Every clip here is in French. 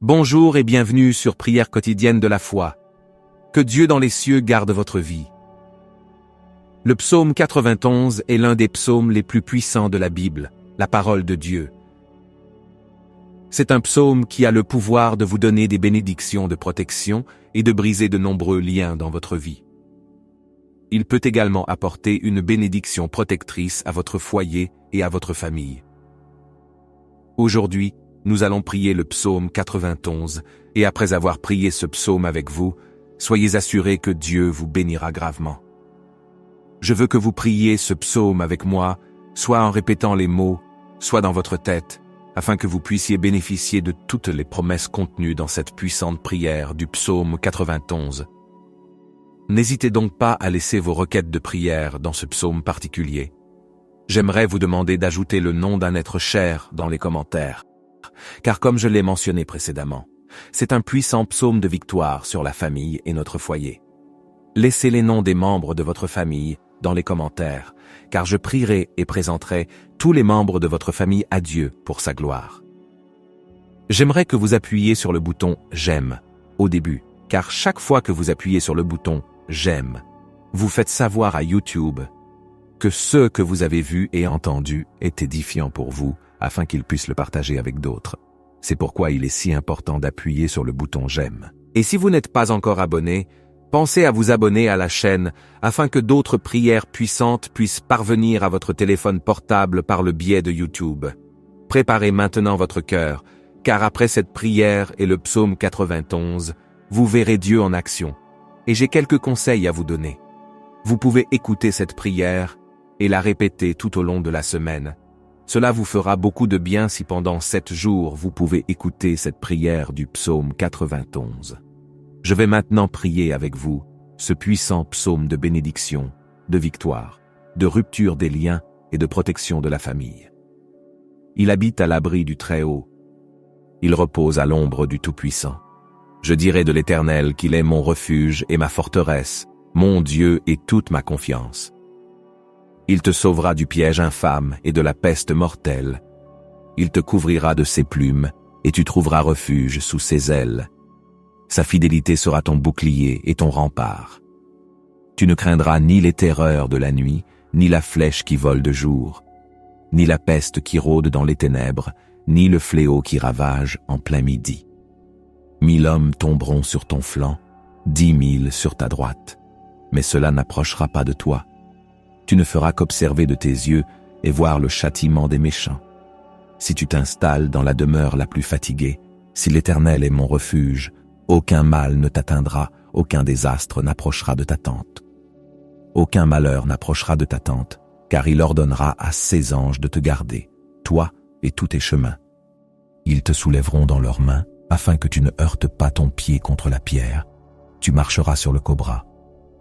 Bonjour et bienvenue sur Prière quotidienne de la foi. Que Dieu dans les cieux garde votre vie. Le psaume 91 est l'un des psaumes les plus puissants de la Bible, la parole de Dieu. C'est un psaume qui a le pouvoir de vous donner des bénédictions de protection et de briser de nombreux liens dans votre vie. Il peut également apporter une bénédiction protectrice à votre foyer et à votre famille. Aujourd'hui, nous allons prier le psaume 91, et après avoir prié ce psaume avec vous, soyez assurés que Dieu vous bénira gravement. Je veux que vous priez ce psaume avec moi, soit en répétant les mots, soit dans votre tête, afin que vous puissiez bénéficier de toutes les promesses contenues dans cette puissante prière du psaume 91. N'hésitez donc pas à laisser vos requêtes de prière dans ce psaume particulier. J'aimerais vous demander d'ajouter le nom d'un être cher dans les commentaires. Car comme je l'ai mentionné précédemment, c'est un puissant psaume de victoire sur la famille et notre foyer. Laissez les noms des membres de votre famille dans les commentaires, car je prierai et présenterai tous les membres de votre famille à Dieu pour sa gloire. J'aimerais que vous appuyiez sur le bouton « J'aime » au début, car chaque fois que vous appuyez sur le bouton « J'aime », vous faites savoir à YouTube que ce que vous avez vu et entendu est édifiant pour vous, afin qu'il puisse le partager avec d'autres. C'est pourquoi il est si important d'appuyer sur le bouton « J'aime ». Et si vous n'êtes pas encore abonné, pensez à vous abonner à la chaîne afin que d'autres prières puissantes puissent parvenir à votre téléphone portable par le biais de YouTube. Préparez maintenant votre cœur, car après cette prière et le psaume 91, vous verrez Dieu en action. Et j'ai quelques conseils à vous donner. Vous pouvez écouter cette prière et la répéter tout au long de la semaine. Cela vous fera beaucoup de bien si pendant 7 jours vous pouvez écouter cette prière du psaume 91. Je vais maintenant prier avec vous ce puissant psaume de bénédiction, de victoire, de rupture des liens et de protection de la famille. Il habite à l'abri du Très-Haut. Il repose à l'ombre du Tout-Puissant. Je dirai de l'Éternel qu'il est mon refuge et ma forteresse, mon Dieu et toute ma confiance. Il te sauvera du piège infâme et de la peste mortelle. Il te couvrira de ses plumes, et tu trouveras refuge sous ses ailes. Sa fidélité sera ton bouclier et ton rempart. Tu ne craindras ni les terreurs de la nuit, ni la flèche qui vole de jour, ni la peste qui rôde dans les ténèbres, ni le fléau qui ravage en plein midi. 1000 hommes tomberont sur ton flanc, 10 000 sur ta droite, mais cela n'approchera pas de toi. Tu ne feras qu'observer de tes yeux et voir le châtiment des méchants. Si tu t'installes dans la demeure la plus fatiguée, si l'Éternel est mon refuge, aucun mal ne t'atteindra, aucun désastre n'approchera de ta tente. Aucun malheur n'approchera de ta tente, car il ordonnera à ses anges de te garder, toi et tous tes chemins. Ils te soulèveront dans leurs mains, afin que tu ne heurtes pas ton pied contre la pierre. Tu marcheras sur le cobra.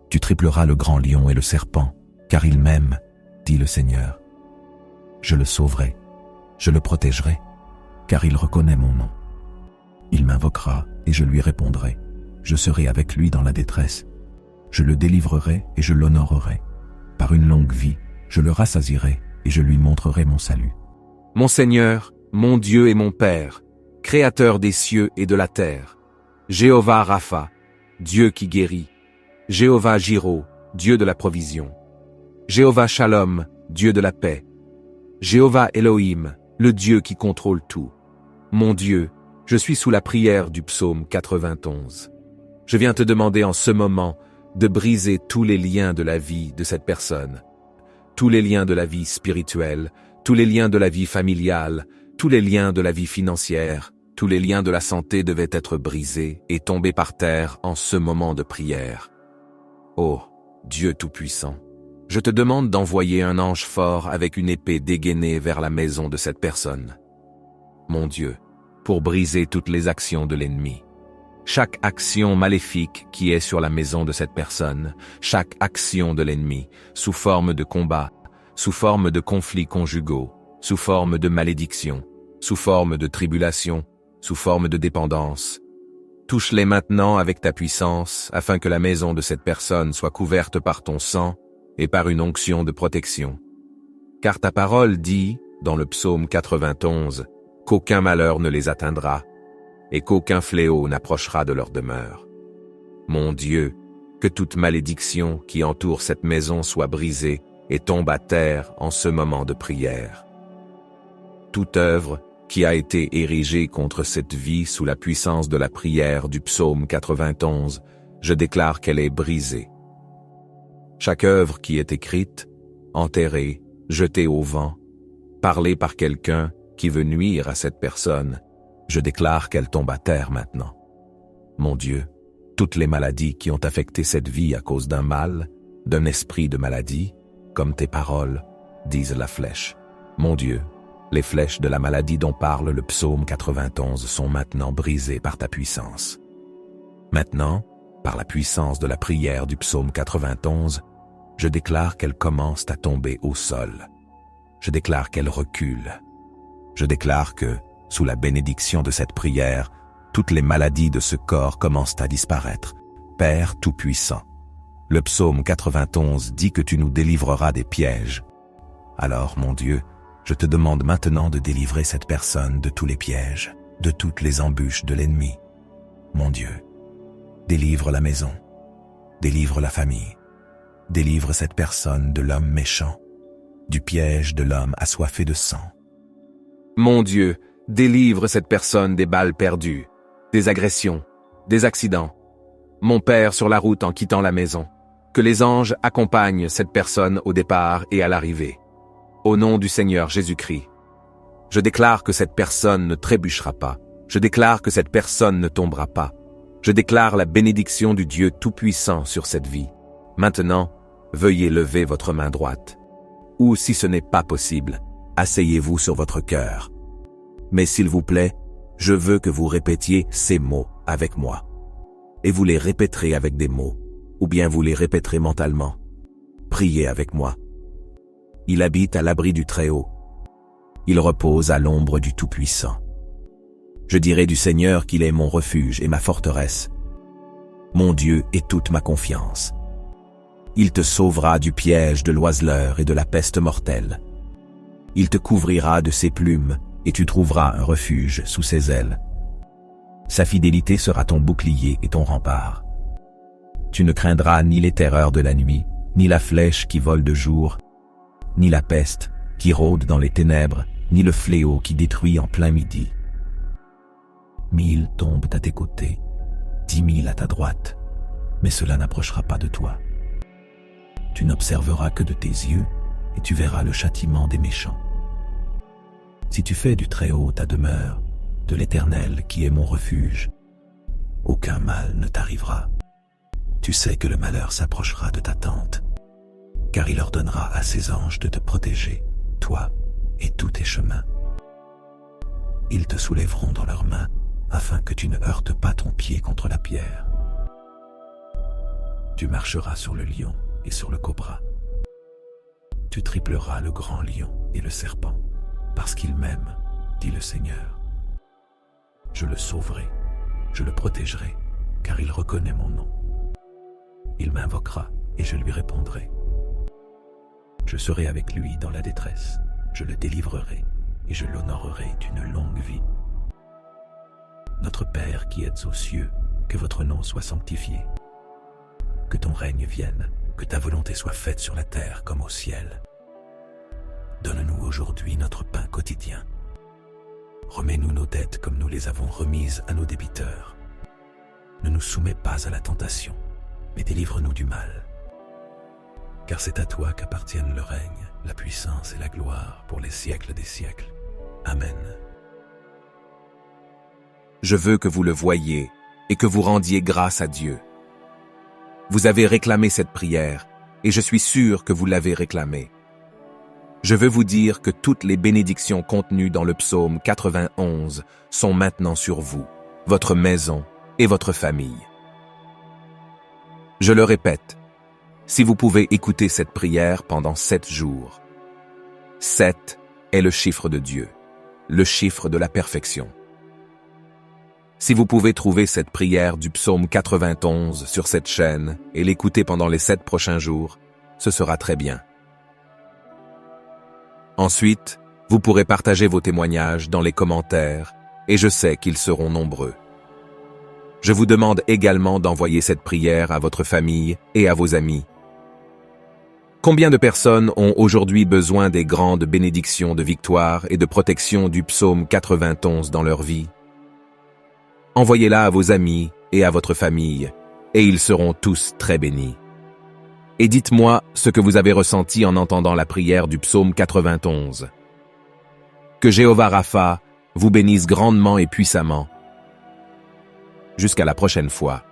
Tu tripleras le grand lion et le serpent, car il m'aime, dit le Seigneur. Je le sauverai, je le protégerai, car il reconnaît mon nom. Il m'invoquera et je lui répondrai. Je serai avec lui dans la détresse. Je le délivrerai et je l'honorerai. Par une longue vie, je le rassasierai et je lui montrerai mon salut. Mon Seigneur, mon Dieu et mon Père, Créateur des cieux et de la terre, Jéhovah Rapha, Dieu qui guérit, Jéhovah Jiro, Dieu de la provision, Jéhovah Shalom, Dieu de la paix, Jéhovah Elohim, le Dieu qui contrôle tout. Mon Dieu, je suis sous la prière du psaume 91. Je viens te demander en ce moment de briser tous les liens de la vie de cette personne, tous les liens de la vie spirituelle, tous les liens de la vie familiale, tous les liens de la vie financière, tous les liens de la santé devaient être brisés et tomber par terre en ce moment de prière. Ô Dieu Tout-Puissant, je te demande d'envoyer un ange fort avec une épée dégainée vers la maison de cette personne. Mon Dieu, pour briser toutes les actions de l'ennemi. Chaque action maléfique qui est sur la maison de cette personne, chaque action de l'ennemi, sous forme de combat, sous forme de conflits conjugaux, sous forme de malédiction, sous forme de tribulation, sous forme de dépendance. Touche-les maintenant avec ta puissance, afin que la maison de cette personne soit couverte par ton sang et par une onction de protection. Car ta parole dit, dans le psaume 91, qu'aucun malheur ne les atteindra, et qu'aucun fléau n'approchera de leur demeure. Mon Dieu, que toute malédiction qui entoure cette maison soit brisée et tombe à terre en ce moment de prière. Toute œuvre qui a été érigée contre cette vie sous la puissance de la prière du psaume 91, je déclare qu'elle est brisée. Chaque œuvre qui est écrite, enterrée, jetée au vent, parlée par quelqu'un qui veut nuire à cette personne, je déclare qu'elle tombe à terre maintenant. Mon Dieu, toutes les maladies qui ont affecté cette vie à cause d'un mal, d'un esprit de maladie, comme tes paroles, disent la flèche. Mon Dieu, les flèches de la maladie dont parle le psaume 91 sont maintenant brisées par ta puissance. Maintenant, par la puissance de la prière du psaume 91, je déclare qu'elles commencent à tomber au sol. Je déclare qu'elles reculent. Je déclare que, sous la bénédiction de cette prière, toutes les maladies de ce corps commencent à disparaître. Père Tout-Puissant, le psaume 91 dit que tu nous délivreras des pièges. Alors, mon Dieu, je te demande maintenant de délivrer cette personne de tous les pièges, de toutes les embûches de l'ennemi. Mon Dieu, délivre la maison, délivre la famille, délivre cette personne de l'homme méchant, du piège de l'homme assoiffé de sang. Mon Dieu, délivre cette personne des balles perdues, des agressions, des accidents. Mon Père sur la route en quittant la maison. Que les anges accompagnent cette personne au départ et à l'arrivée. Au nom du Seigneur Jésus-Christ. Je déclare que cette personne ne trébuchera pas. Je déclare que cette personne ne tombera pas. Je déclare la bénédiction du Dieu Tout-Puissant sur cette vie. Maintenant, veuillez lever votre main droite. Ou si ce n'est pas possible, asseyez-vous sur votre cœur. Mais s'il vous plaît, je veux que vous répétiez ces mots avec moi. Et vous les répéterez avec des mots, ou bien vous les répéterez mentalement. Priez avec moi. Il habite à l'abri du Très-Haut. Il repose à l'ombre du Tout-Puissant. Je dirai du Seigneur qu'il est mon refuge et ma forteresse. Mon Dieu est toute ma confiance. Il te sauvera du piège de l'oiseleur et de la peste mortelle. Il te couvrira de ses plumes et tu trouveras un refuge sous ses ailes. Sa fidélité sera ton bouclier et ton rempart. Tu ne craindras ni les terreurs de la nuit, ni la flèche qui vole de jour, ni la peste qui rôde dans les ténèbres, ni le fléau qui détruit en plein midi. 1000 tombent à tes côtés, 10 000 à ta droite, mais cela n'approchera pas de toi. Tu n'observeras que de tes yeux et tu verras le châtiment des méchants. Si tu fais du Très-Haut ta demeure, de l'Éternel qui est mon refuge, aucun mal ne t'arrivera. Tu sais que le malheur s'approchera de ta tente, car il ordonnera à ses anges de te protéger, toi et tous tes chemins. Ils te soulèveront dans leurs mains, afin que tu ne heurtes pas ton pied contre la pierre. Tu marcheras sur le lion et sur le cobra. Tu tripleras le grand lion et le serpent, parce qu'il m'aime, dit le Seigneur. Je le sauverai, je le protégerai, car il reconnaît mon nom. Il m'invoquera et je lui répondrai. Je serai avec lui dans la détresse, je le délivrerai et je l'honorerai d'une longue vie. Notre Père qui êtes aux cieux, que votre nom soit sanctifié. Que ton règne vienne, que ta volonté soit faite sur la terre comme au ciel. Donne-nous aujourd'hui notre pain quotidien. Remets-nous nos dettes comme nous les avons remises à nos débiteurs. Ne nous soumets pas à la tentation, mais délivre-nous du mal. Car c'est à toi qu'appartiennent le règne, la puissance et la gloire pour les siècles des siècles. Amen. Je veux que vous le voyiez et que vous rendiez grâce à Dieu. Vous avez réclamé cette prière et je suis sûr que vous l'avez réclamée. Je veux vous dire que toutes les bénédictions contenues dans le psaume 91 sont maintenant sur vous, votre maison et votre famille. Je le répète, si vous pouvez écouter cette prière pendant 7 jours. 7 est le chiffre de Dieu, le chiffre de la perfection. Si vous pouvez trouver cette prière du psaume 91 sur cette chaîne et l'écouter pendant les 7 prochains jours, ce sera très bien. Ensuite, vous pourrez partager vos témoignages dans les commentaires et je sais qu'ils seront nombreux. Je vous demande également d'envoyer cette prière à votre famille et à vos amis. Combien de personnes ont aujourd'hui besoin des grandes bénédictions de victoire et de protection du psaume 91 dans leur vie? Envoyez-la à vos amis et à votre famille, et ils seront tous très bénis. Et dites-moi ce que vous avez ressenti en entendant la prière du psaume 91. Que Jéhovah Rapha vous bénisse grandement et puissamment. Jusqu'à la prochaine fois.